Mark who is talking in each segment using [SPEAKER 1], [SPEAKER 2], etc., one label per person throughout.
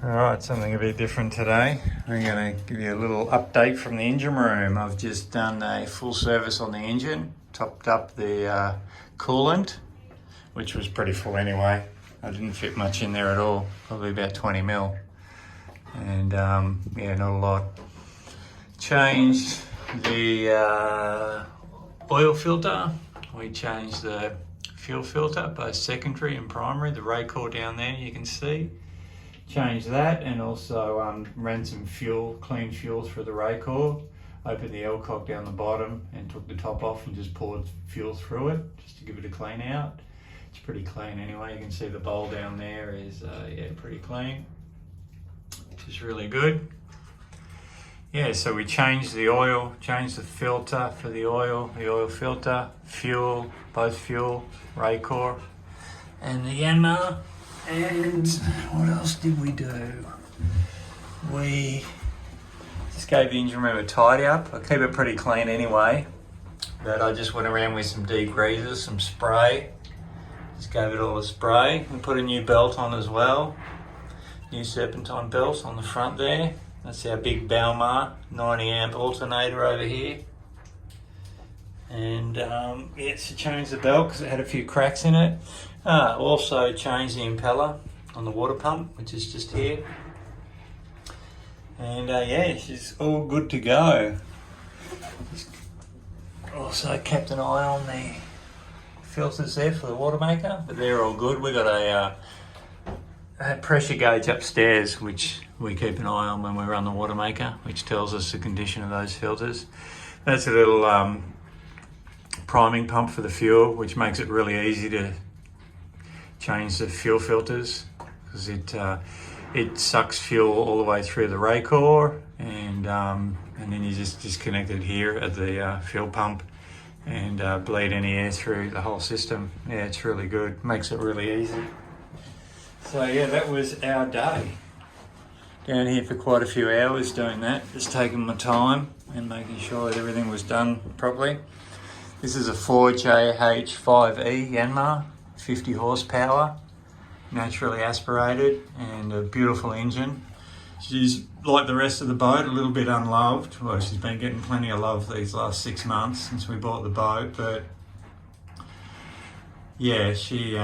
[SPEAKER 1] Alright, something a bit different today. I'm going to give you a little update from the engine room. I've just done a full service on the engine, topped up the coolant, which was pretty full anyway. I didn't fit much in there at all, probably about 20 mil. And yeah, not a lot. Changed the oil filter. We changed the fuel filter, both secondary and primary. The ray core down there you can see. Changed that, and also ran some clean fuel through the ray core. Opened the L-cock down the bottom and took the top off and just poured fuel through it just to give it a clean out. It's pretty clean anyway. You can see the bowl down there is yeah, pretty clean, which is really good. Yeah, so we changed the oil, changed the filter for the oil filter, fuel, both fuel, ray core, and the Yanmar. And what else did we do? We just gave the engine room a tidy up. I keep it pretty clean anyway, but I just went around with some degreaser, some spray. Just gave it all a spray. We put a new belt on as well. New serpentine belt on the front there. That's our big Balmar 90 amp alternator over here. And yeah, so changed the belt because it had a few cracks in it. Also changed the impeller on the water pump, which is just here. And yeah, she's all good to go. Also kept an eye on the filters there for the water maker, but they're all good. We got a pressure gauge upstairs, which we keep an eye on when we run the water maker, which tells us the condition of those filters. That's a little priming pump for the fuel, which makes it really easy to change the fuel filters, because it sucks fuel all the way through the ray core, and then you just disconnect it here at the fuel pump and bleed any air through the whole system. Yeah, it's really good, makes it really easy. So yeah, that was our day. Down here for quite a few hours doing that, just taking my time and making sure that everything was done properly. This is a 4JH5E Yanmar, 50 horsepower, naturally aspirated, and a beautiful engine. She's, like the rest of the boat, a little bit unloved. Well, she's been getting plenty of love these last 6 months since we bought the boat, but yeah, she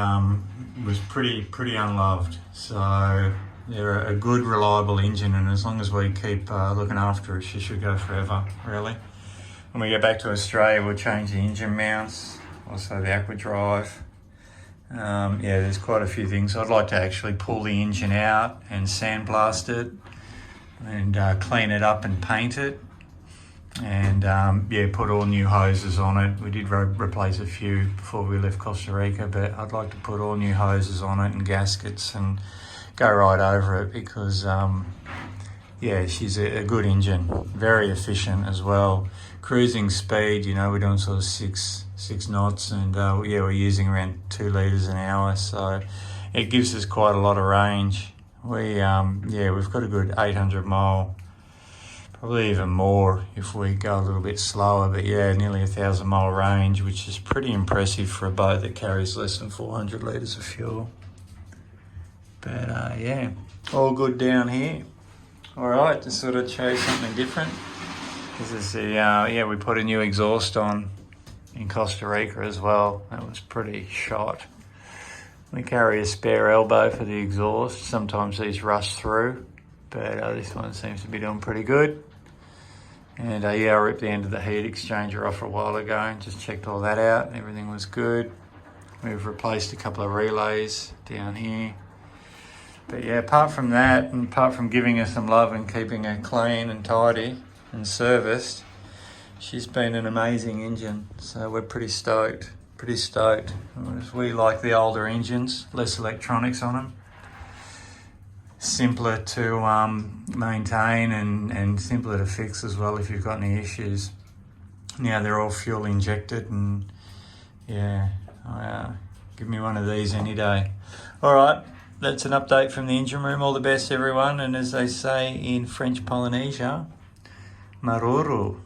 [SPEAKER 1] was pretty unloved. So they're a good, reliable engine, and as long as we keep looking after her, she should go forever, really. When we get back to Australia, we'll change the engine mounts, also the aqua drive. Yeah, there's quite a few things. I'd like to actually pull the engine out and sandblast it and clean it up and paint it. And yeah, put all new hoses on it. We did replace a few before we left Costa Rica, but I'd like to put all new hoses on it and gaskets and go right over it, because yeah, she's a good engine, very efficient as well. Cruising speed, you know, we're doing sort of six knots, and yeah, we're using around 2 litres an hour, so it gives us quite a lot of range. Yeah, we've got a good 800 mile, probably even more if we go a little bit slower, but yeah, nearly 1,000 mile range, which is pretty impressive for a boat that carries less than 400 litres of fuel. But yeah, all good down here. All right, to sort of show you something different. This is the, yeah, we put a new exhaust on in Costa Rica as well. That was pretty shot. We carry a spare elbow for the exhaust. Sometimes these rust through, but this one seems to be doing pretty good. And yeah, I ripped the end of the heat exchanger off a while ago and just checked all that out. Everything was good. We've replaced a couple of relays down here. But yeah, apart from that, and apart from giving her some love and keeping her clean and tidy and serviced, she's been an amazing engine. So we're pretty stoked. We like the older engines, less electronics on them, simpler to maintain and simpler to fix as well if you've got any issues. Now they're all fuel injected, and yeah, give me one of these any day. All right. That's an update from the engine room. All the best, everyone. And as they say in French Polynesia, maruru.